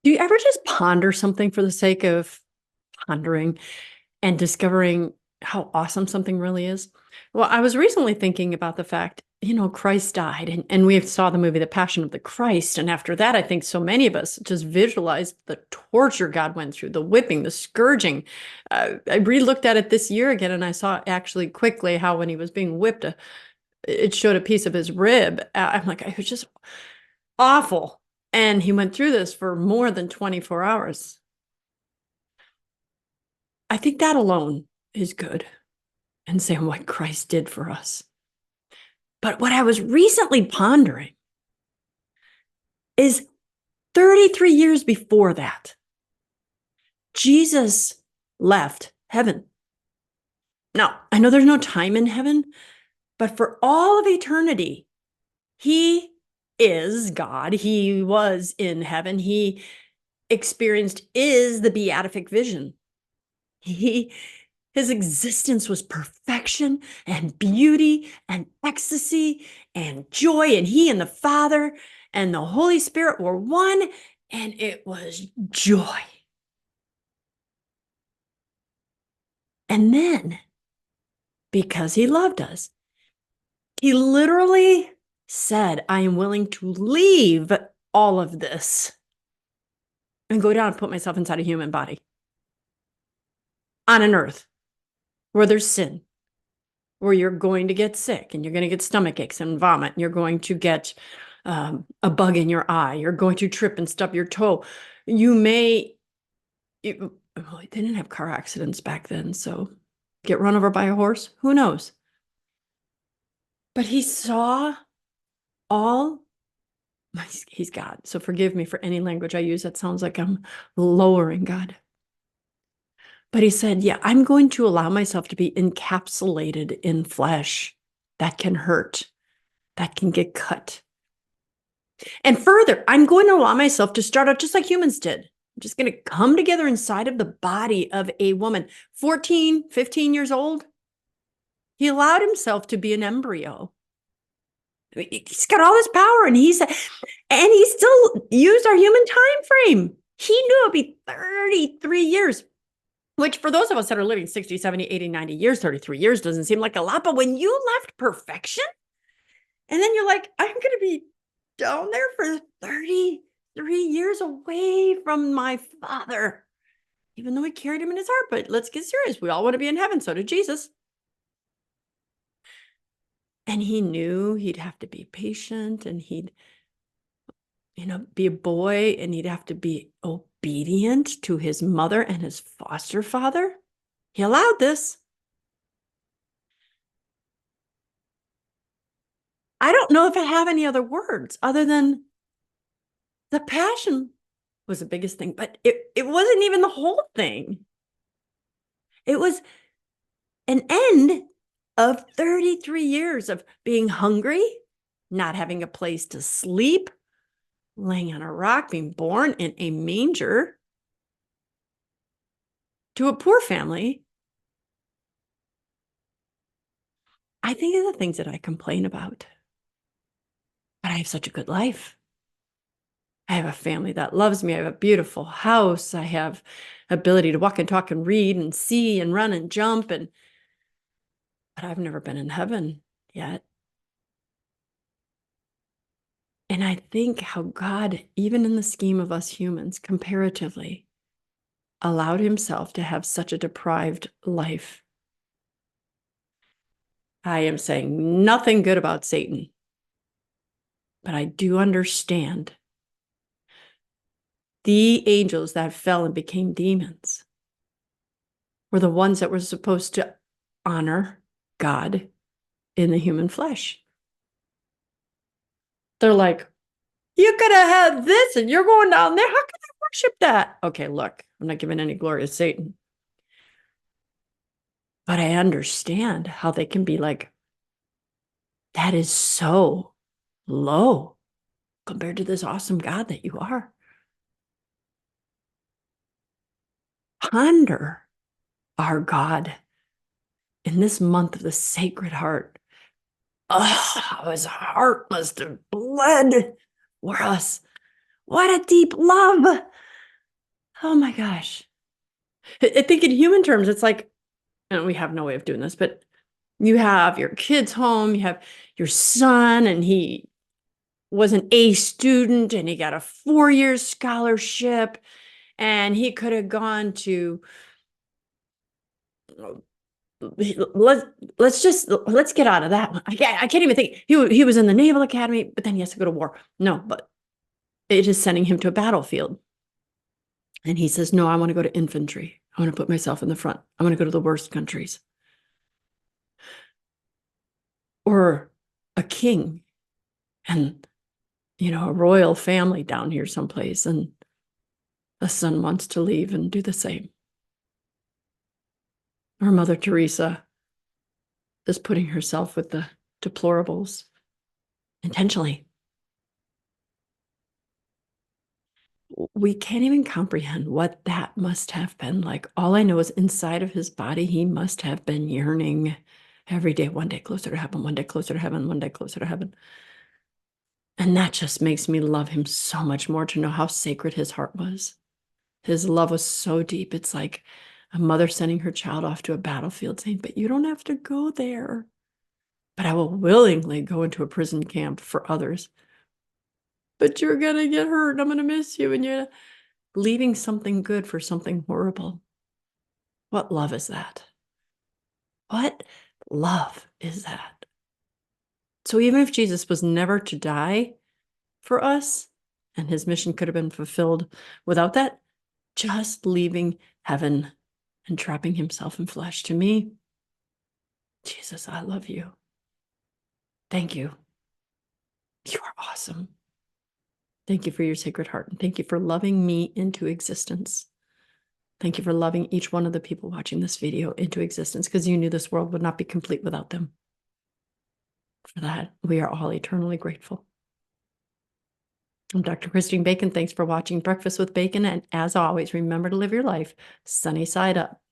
Do you ever just ponder something for the sake of pondering and discovering how awesome something really is? Well, I was recently thinking about the fact, Christ died, and we saw the movie The Passion of the Christ. And after that, I think so many of us just visualized the torture God went through, the whipping, the scourging. I re-looked at it this year again, and I saw actually quickly how when he was being whipped, it showed a piece of his rib. I'm like, it was just awful. And he went through this for more than 24 hours. I think that alone is good and saying what Christ did for us. But what I was recently pondering is 33 years before that, Jesus left heaven. Now, I know there's no time in heaven, but for all of eternity, he is God. He was in heaven. He is the beatific vision. His existence was perfection and beauty and ecstasy and joy. And he and the Father and the Holy Spirit were one, and it was joy. And then, because he loved us, he literally said, I am willing to leave all of this and go down and put myself inside a human body on an earth where there's sin, where you're going to get sick and you're going to get stomach aches and vomit. And you're going to get a bug in your eye. You're going to trip and stub your toe. They didn't have car accidents back then, so get run over by a horse, who knows? But he saw all, he's God. So forgive me for any language I use that sounds like I'm lowering God. But he said, yeah, I'm going to allow myself to be encapsulated in flesh that can hurt, that can get cut. And further, I'm going to allow myself to start out just like humans did. I'm just going to come together inside of the body of a woman, 14, 15 years old. He allowed himself to be an embryo. He's got all this power, and he still used our human time frame. He knew it'd be 33 years. Which for those of us that are living 60, 70, 80, 90 years, 33 years doesn't seem like a lot. But when you left perfection, and then you're like, I'm going to be down there for 33 years away from my Father, even though he carried him in his heart. But let's get serious. We all want to be in heaven. So did Jesus. And he knew he'd have to be patient, and he'd be a boy, and he'd have to be obedient to his mother and his foster father. He allowed this. I don't know if I have any other words other than the passion was the biggest thing, but it wasn't even the whole thing. It was an end of 33 years of being hungry, not having a place to sleep, laying on a rock, being born in a manger, to a poor family. I think of the things that I complain about, but I have such a good life. I have a family that loves me. I have a beautiful house. I have ability to walk and talk and read and see and run and jump. But I've never been in heaven yet. And I think how God, even in the scheme of us humans, comparatively, allowed himself to have such a deprived life. I am saying nothing good about Satan, but I do understand the angels that fell and became demons were the ones that were supposed to honor God in the human flesh. They're like, you could have had this and you're going down there. How can I worship that? Okay, look, I'm not giving any glory to Satan. But I understand how they can be like, that is so low compared to this awesome God that you are. Ponder our God in this month of the Sacred Heart. Oh, his heart must have bled for us. What a deep love. Oh my gosh. I think in human terms, it's like, and we have no way of doing this, but you have your kids home, you have your son, and he was an A student and he got a 4-year scholarship and he could have gone to let's let's get out of that one. I can't even think. He was in the Naval Academy, but then he has to go to war. No, but it is sending him to a battlefield. And he says, "No, I want to go to infantry. I want to put myself in the front. I want to go to the worst countries." Or a king and a royal family down here someplace, and the son wants to leave and do the same. Or Mother Teresa is putting herself with the deplorables intentionally. We can't even comprehend what that must have been like. All I know is inside of his body, he must have been yearning every day, one day closer to heaven, one day closer to heaven, one day closer to heaven. And that just makes me love him so much more, to know how sacred his heart was. His love was so deep. It's like a mother sending her child off to a battlefield saying, "But you don't have to go there. But I will willingly go into a prison camp for others. But you're going to get hurt and I'm going to miss you. And you're leaving something good for something horrible." What love is that? What love is that? So even if Jesus was never to die for us, and his mission could have been fulfilled without that, just leaving heaven and trapping himself in flesh, to me, Jesus, I love you. Thank you. You are awesome. Thank you for your sacred heart. And thank you for loving me into existence. Thank you for loving each one of the people watching this video into existence, because you knew this world would not be complete without them. For that, we are all eternally grateful. I'm Dr. Christine Bacon. Thanks for watching Breakfast with Bacon. And as always, remember to live your life sunny side up.